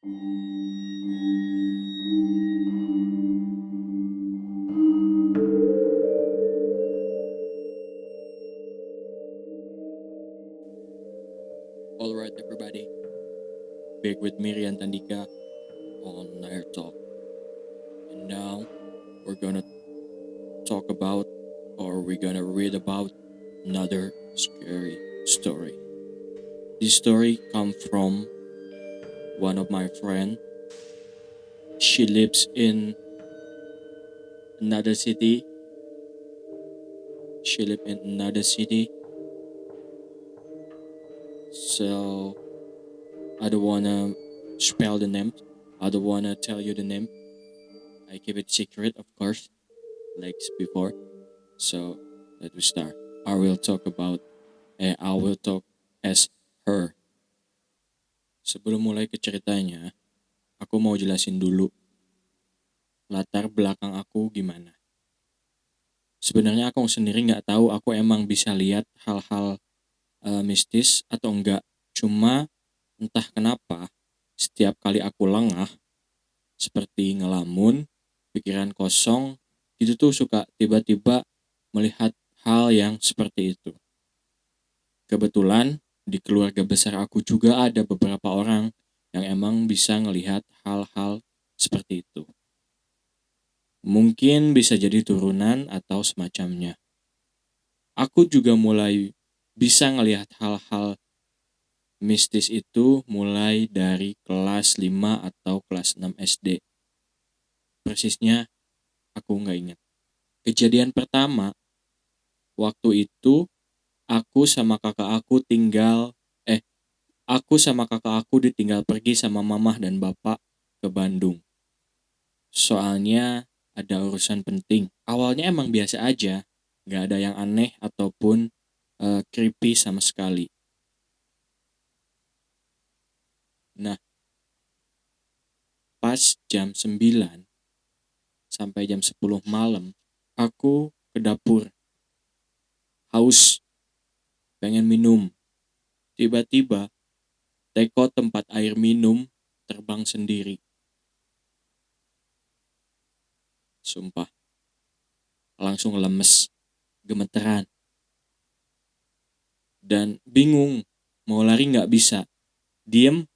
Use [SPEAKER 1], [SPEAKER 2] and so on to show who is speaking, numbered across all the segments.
[SPEAKER 1] Alright everybody, back with me Rian Tandika on Nair Talk. And now we're gonna talk about or we're gonna read about another scary story. This story comes from one of my friend. She lives in another city. She lives in another city. So I don't wanna spell the name. I don't wanna tell you the name. I keep it secret, of course, like before. So let me start. I will talk about I will talk as her. Sebelum mulai ke ceritanya, aku mau jelasin dulu latar belakang aku gimana. Sebenarnya aku sendiri nggak tahu aku emang bisa lihat hal-hal mistis atau enggak. Cuma entah kenapa setiap kali aku lengah seperti ngelamun, pikiran kosong, itu tuh suka tiba-tiba melihat hal yang seperti itu. Kebetulan di keluarga besar aku juga ada beberapa orang yang emang bisa ngelihat hal-hal seperti itu. Mungkin bisa jadi turunan atau semacamnya. Aku juga mulai bisa ngelihat hal-hal mistis itu mulai dari kelas 5 atau kelas 6 SD. Persisnya aku nggak ingat. Kejadian pertama, waktu itu aku sama kakak aku ditinggal pergi sama mamah dan bapak ke Bandung. Soalnya ada urusan penting. Awalnya emang biasa aja, nggak ada yang aneh ataupun creepy sama sekali. Nah, pas jam 9 sampai jam 10 malam, aku ke dapur. Haus, pengen minum. Tiba-tiba, teko tempat air minum terbang sendiri. Sumpah, langsung lemes, gemeteran. Dan bingung, mau lari nggak bisa. Diem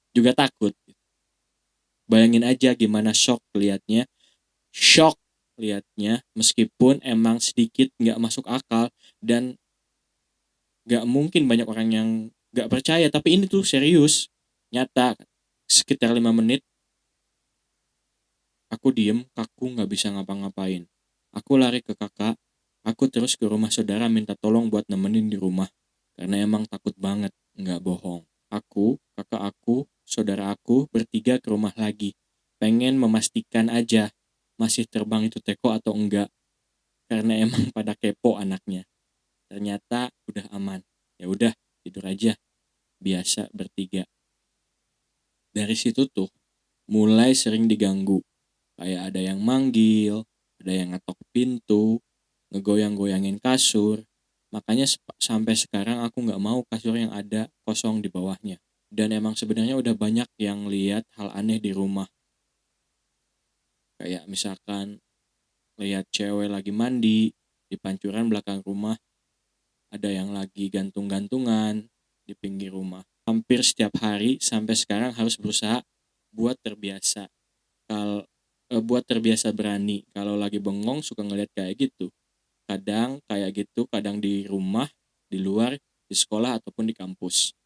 [SPEAKER 1] juga takut. Bayangin aja gimana shock liatnya meskipun emang sedikit nggak masuk akal dan nggak mungkin banyak orang yang nggak percaya, tapi ini tuh serius, nyata. Sekitar 5 menit aku diem, kaku nggak bisa ngapa-ngapain. Aku lari ke kakak, aku terus ke rumah saudara minta tolong buat nemenin di rumah karena emang takut banget, nggak bohong. Aku, kakak aku, saudara aku bertiga ke rumah lagi, pengen memastikan aja masih terbang itu teko atau enggak, karena emang pada kepo anaknya. Ternyata udah aman. Ya udah, tidur aja. Biasa bertiga. Dari situ tuh mulai sering diganggu. Kayak ada yang manggil, ada yang ngetok pintu, ngegoyang-goyangin kasur. Makanya sampai sekarang aku nggak mau kasur yang ada kosong di bawahnya. Dan emang sebenarnya udah banyak yang lihat hal aneh di rumah. Kayak misalkan lihat cewek lagi mandi di pancuran belakang rumah, ada yang lagi gantung-gantungan di pinggir rumah. Hampir setiap hari sampai sekarang harus berusaha buat terbiasa. Buat terbiasa berani. Kalau lagi bengong suka ngeliat kayak gitu. Kadang kayak gitu, kadang di rumah, di luar, di sekolah ataupun di kampus.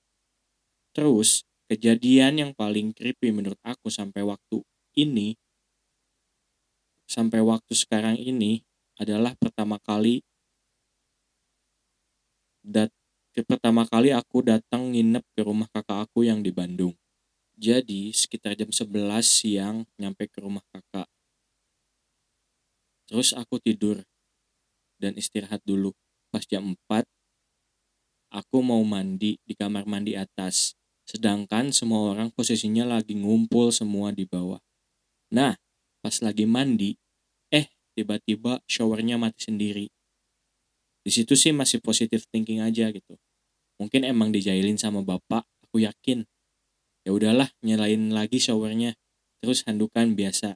[SPEAKER 1] Terus kejadian yang paling creepy menurut aku sampai waktu sekarang ini adalah pertama kali aku datang nginep ke rumah kakak aku yang di Bandung. Jadi sekitar jam 11 siang nyampe ke rumah kakak. Terus aku tidur dan istirahat dulu. Pas jam 4 aku mau mandi di kamar mandi atas. Sedangkan semua orang posisinya lagi ngumpul semua di bawah. Nah, pas lagi mandi, tiba-tiba showernya mati sendiri. Di situ sih masih positive thinking aja gitu. Mungkin emang dijailin sama bapak, aku yakin. Ya udahlah, nyalain lagi showernya, terus handukan biasa.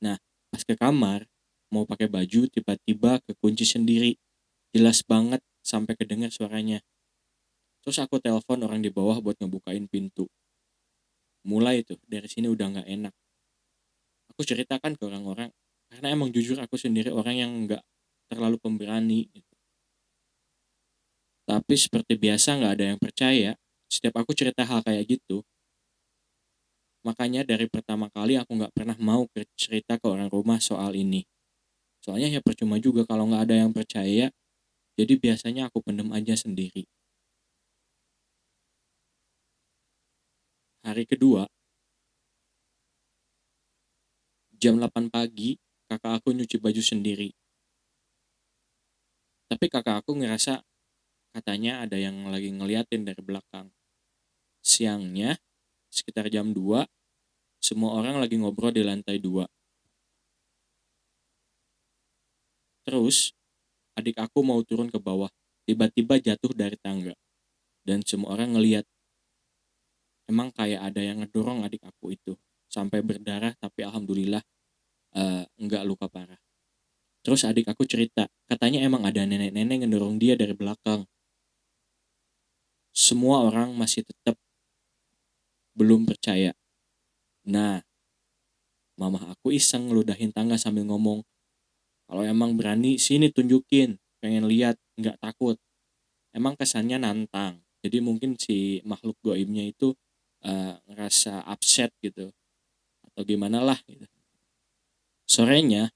[SPEAKER 1] Nah, pas ke kamar mau pakai baju, tiba-tiba kekunci sendiri, jelas banget sampai kedengar suaranya. Terus aku telepon orang di bawah buat ngebukain pintu. Mulai tuh dari sini udah nggak enak. Aku ceritakan ke orang-orang karena emang jujur aku sendiri orang yang nggak terlalu pemberani gitu. Tapi seperti biasa nggak ada yang percaya. Setiap aku cerita hal kayak gitu, makanya dari pertama kali aku nggak pernah mau cerita ke orang rumah soal ini. Soalnya ya percuma juga kalau nggak ada yang percaya, jadi biasanya aku pendem aja sendiri. Hari kedua, jam 8 pagi, kakak aku nyuci baju sendiri. Tapi kakak aku ngerasa katanya ada yang lagi ngeliatin dari belakang. Siangnya, sekitar jam 2, semua orang lagi ngobrol di lantai 2. Terus, adik aku mau turun ke bawah, tiba-tiba jatuh dari tangga. Dan semua orang ngeliat, emang kayak ada yang ngedorong adik aku itu. Sampai berdarah, tapi alhamdulillah nggak luka parah. Terus adik aku cerita, katanya emang ada nenek-nenek ngedorong dia dari belakang. Semua orang masih tetap belum percaya. Nah, mama aku iseng ngeludahin tangga sambil ngomong, kalau emang berani sini tunjukin, pengen lihat, nggak takut. Emang kesannya nantang. Jadi mungkin si makhluk goibnya itu ngerasa upset gitu atau gimana lah gitu. Sorenya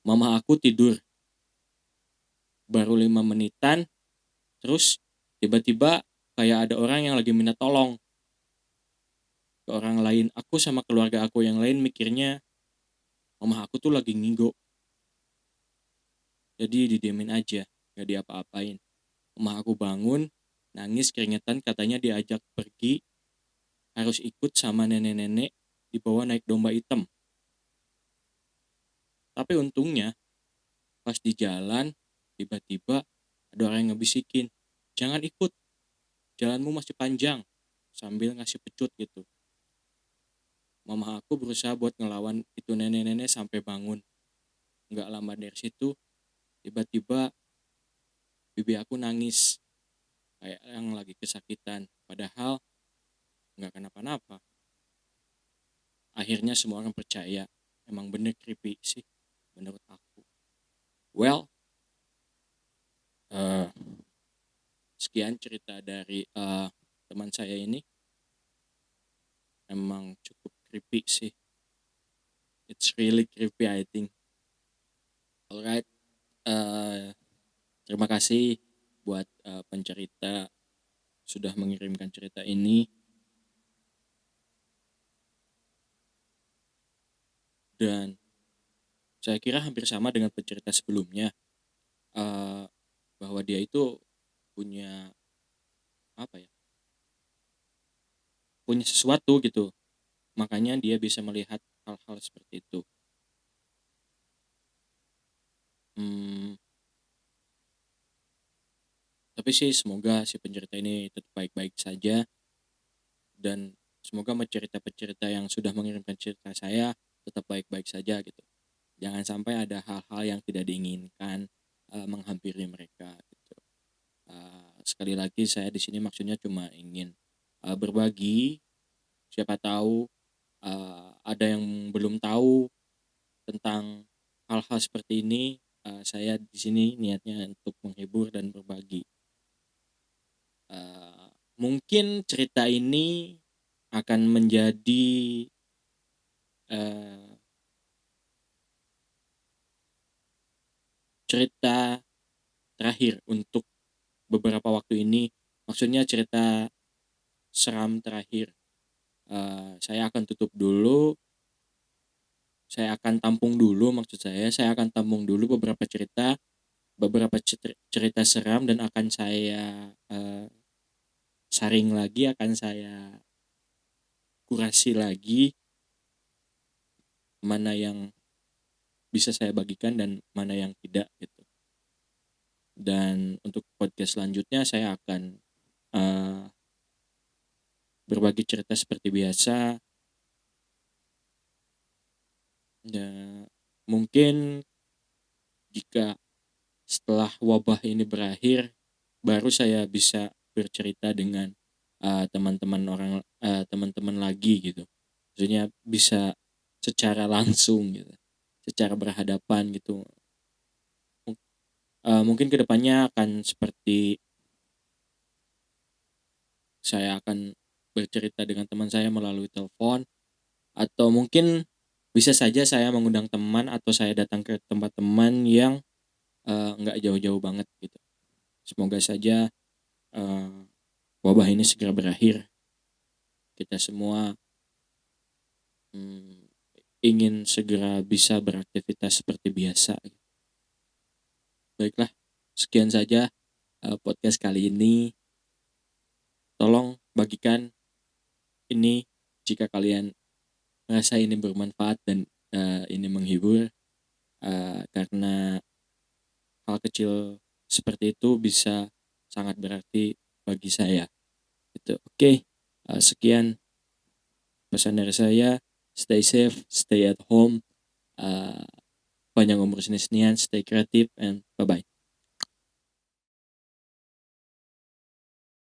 [SPEAKER 1] mama aku tidur baru 5 menitan, terus tiba-tiba kayak ada orang yang lagi minta tolong ke orang lain. Aku sama keluarga aku yang lain mikirnya mama aku tuh lagi ngigo, jadi didiemin aja, nggak diapa-apain. Mama aku bangun, nangis keringetan, katanya diajak pergi, harus ikut sama nenek-nenek dibawa naik domba hitam. Tapi untungnya pas di jalan tiba-tiba ada orang yang ngebisikin, jangan ikut, jalanmu masih panjang, sambil ngasih pecut gitu. Mama aku berusaha buat ngelawan itu nenek-nenek sampai bangun. Nggak lama dari situ tiba-tiba bibi aku nangis kayak yang lagi kesakitan, padahal nggak kenapa-napa. Akhirnya semua orang percaya, emang bener creepy sih menurut aku. Well, eh, sekian cerita dari teman saya ini. Emang cukup creepy sih. It's really creepy, I think. Alright, eh terima kasih buat pencerita sudah mengirimkan cerita ini, dan saya kira hampir sama dengan pencerita sebelumnya, eh bahwa dia itu punya apa ya, punya sesuatu gitu, makanya dia bisa melihat hal-hal seperti itu. Hmm, tapi sih semoga si pencerita ini tetap baik-baik saja, dan semoga pencerita-pencerita yang sudah mengirimkan cerita saya tetap baik-baik saja gitu. Jangan sampai ada hal-hal yang tidak diinginkan menghampiri mereka gitu. Sekali lagi saya di sini maksudnya cuma ingin berbagi, siapa tahu ada yang belum tahu tentang hal-hal seperti ini. Saya di sini niatnya untuk menghibur dan berbagi. Eh, Mungkin cerita ini akan menjadi eh, cerita terakhir untuk beberapa waktu ini. Maksudnya cerita seram terakhir. Saya akan tutup dulu. Saya akan tampung dulu, maksud saya akan tampung dulu beberapa cerita seram, dan akan saya saring lagi, akan saya kurasi lagi mana yang bisa saya bagikan dan mana yang tidak gitu. Dan untuk podcast selanjutnya saya akan uh, berbagi cerita seperti biasa. Ya, mungkin jika setelah wabah ini berakhir, baru saya bisa bercerita dengan teman-teman lagi gitu. Maksudnya bisa secara langsung gitu, secara berhadapan gitu. Mungkin kedepannya akan seperti saya akan bercerita dengan teman saya melalui telepon, atau mungkin bisa saja saya mengundang teman atau saya datang ke tempat teman yang nggak jauh-jauh banget gitu. Semoga saja eh, wabah ini segera berakhir. Kita semua mm, ingin segera bisa beraktivitas seperti biasa. Baiklah, sekian saja podcast kali ini. Tolong bagikan ini jika kalian merasa ini bermanfaat dan ini menghibur, karena hal kecil seperti itu bisa sangat berarti bagi saya. Itu oke. Sekian pesan dari saya. Stay safe, stay at home, panjang umur seni-senian, stay creative, and bye-bye.